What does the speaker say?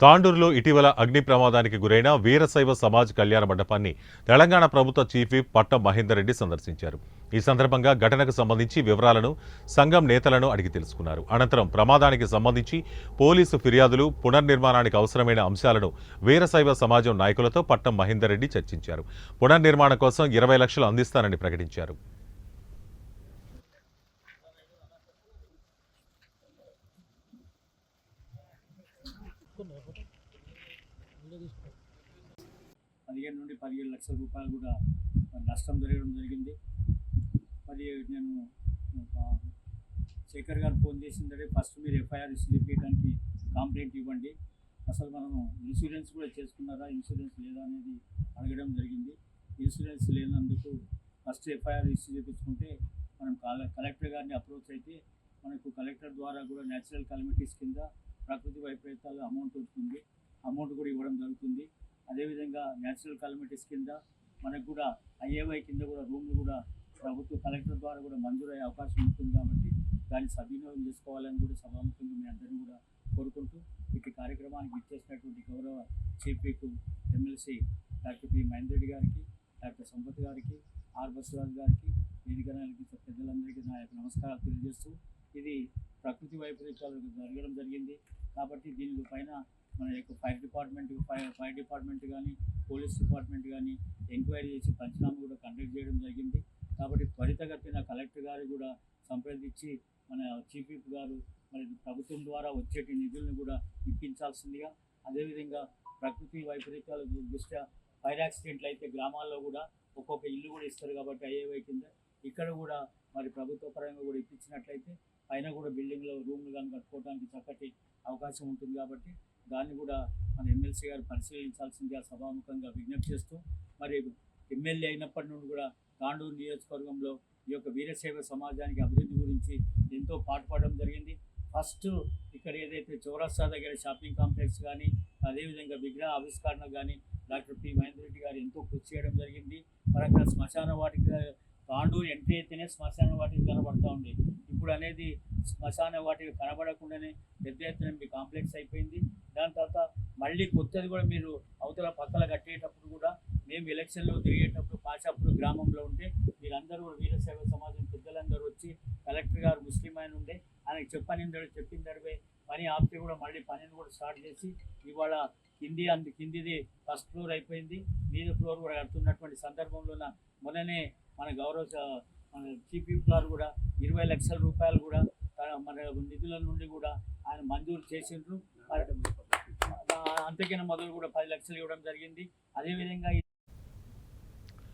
తాండూరులో ఇటీవల అగ్ని ప్రమాదానికి గురైన వీరశైవ సమాజ్ కళ్యాణ మండపాన్ని తెలంగాణ ప్రభుత్వ చీఫ్ విప్ పట్టం మహేందర్ రెడ్డి సందర్శించారు. ఈ సందర్భంగా ఘటనకు సంబంధించి వివరాలను సంఘం నేతలను అడిగి తెలుసుకున్నారు. అనంతరం ప్రమాదానికి సంబంధించి పోలీసు ఫిర్యాదులు, పునర్నిర్మాణానికి అవసరమైన అంశాలను వీరశైవ సమాజం నాయకులతో పట్టం మహేందర్ రెడ్డి చర్చించారు. పునర్నిర్మాణం కోసం 20 లక్షలు అందిస్తానని ప్రకటించారు. పదిహేను నుండి 17 లక్షల రూపాయలు కూడా నష్టం జరగడం జరిగింది. మరి నేను శేఖర్ గారు ఫోన్ చేసిందంటే ఫస్ట్ మీరు ఎఫ్ఐఆర్ రిసీవ్ చేయడానికి కంప్లైంట్ ఇవ్వండి, అసలు మనము ఇన్సూరెన్స్ కూడా చేసుకున్నారా, ఇన్సూరెన్స్ లేదా అనేది అడగడం జరిగింది. ఇన్సూరెన్స్ లేనందుకు ఫస్ట్ ఎఫ్ఐఆర్ రిసీవ్ చేయించుకుంటే మనం కలెక్టర్ గారిని అప్రోచ్ అయితే మనకు కలెక్టర్ ద్వారా కూడా న్యాచురల్ కలమిటీస్ కింద ప్రకృతి వైపరీత్యాలు అమౌంట్ వస్తుంది, అమౌంట్ కూడా ఇవ్వడం జరుగుతుంది. అదేవిధంగా న్యాచురల్ కలమిటీస్ కింద మనకు కూడా ఐఏవై కింద కూడా రూమ్లు కూడా ప్రభుత్వ కలెక్టర్ ద్వారా కూడా మంజూరయ్యే అవకాశం ఉంటుంది. కాబట్టి దాన్ని సద్వినియోగం చేసుకోవాలని కూడా సభాముఖంగా మీ అందరినీ కూడా కోరుకుంటూ ఈ కార్యక్రమానికి ఇచ్చేసినటువంటి గౌరవ chief whip MLC doctor P Mahender Reddy గారికి, డాక్టర్ సంపత్ గారికి, ఆర్ బసవరాజు గారికి, వేదికకి పెద్దలందరికీ నా యొక్క నమస్కారాలు తెలియజేస్తూ, ఇది ప్రకృతి వైపరీత్యాలు జరగడం జరిగింది. కాబట్టి దీనిపైన మన యొక్క ఫైర్ డిపార్ట్మెంట్ కానీ పోలీస్ డిపార్ట్మెంట్ కానీ ఎంక్వైరీ చేసి పంచనామా కూడా కండక్ట్ చేయడం జరిగింది. కాబట్టి త్వరితగతిన కలెక్టర్ గారు కూడా సంప్రదించి మన చీఫ్ విప్ గారు మరి ప్రభుత్వం ద్వారా వచ్చేటి నిధులను కూడా ఇప్పించాల్సిందిగా, అదేవిధంగా ప్రకృతి వైపరీత్యాల దృష్ట్యా ఫైర్ యాక్సిడెంట్లు అయితే గ్రామాల్లో కూడా ఒక్కొక్క ఇల్లు కూడా ఇస్తారు. కాబట్టి ఐఏవై కింద ఇక్కడ కూడా మరి ప్రభుత్వ పరంగా కూడా ఇప్పించినట్లయితే పైన కూడా బిల్డింగ్లో రూమ్లు కానీ కట్టుకోవడానికి చక్కటి అవకాశం ఉంటుంది. కాబట్టి దాన్ని కూడా మన ఎమ్మెల్సీ గారు పరిశీలించాల్సిందిగా సభాముఖంగా విజ్ఞప్తి చేస్తూ, మరి ఎమ్మెల్యే అయినప్పటి నుండి కూడా తాండూరు నియోజకవర్గంలో ఈ యొక్క వీరశైవ సమాజానికి అభివృద్ధి గురించి ఎంతో పాటుపడడం జరిగింది. ఫస్ట్ ఇక్కడ ఏదైతే చౌరస్తా దగ్గర షాపింగ్ కాంప్లెక్స్ కానీ, అదేవిధంగా విగ్రహ ఆవిష్కరణ కానీ డాక్టర్ పి మహేందర్ రెడ్డి గారు ఎంతో కృషి చేయడం జరిగింది. మరి అక్కడ శ్మశాన వాటిక తాండూరు ఎంట్రీ అయితేనే శ్మశాన వాటిక కనబడుతూ ఉండేది. ఇప్పుడు అనేది శ్మశాన వాటిక కనబడకుండానే పెద్ద ఎత్తున మీ కాంప్లెక్స్ అయిపోయింది. దాని తర్వాత మళ్ళీ కొత్తది కూడా మీరు అవతల పక్కల కట్టేటప్పుడు కూడా మేము ఎలక్షన్లో తిరిగేటప్పుడు కాశాపూర్ గ్రామంలో ఉంటే మీరందరూ వీరశైవ సమాజం పెద్దలందరూ వచ్చి కలెక్టర్ గారు ముస్లిం ఆయన ఉండే ఆయనకు చెప్పిందడివే పని ఆపితే కూడా మళ్ళీ పనిని కూడా స్టార్ట్ చేసి ఇవాళ కిందిది ఫస్ట్ ఫ్లోర్ అయిపోయింది, మీద ఫ్లోర్ కూడా కడుతున్నటువంటి సందర్భంలోన మొన్ననే మన మన చీఫ్ విప్ గారు కూడా 20 లక్షల రూపాయలు కూడా మన నిధుల నుండి కూడా ఆయన మంజూరు చేసిండ్రు. అంతకన్నా మొదలు కూడా 10 లక్షలు ఇవ్వడం జరిగింది. అదేవిధంగా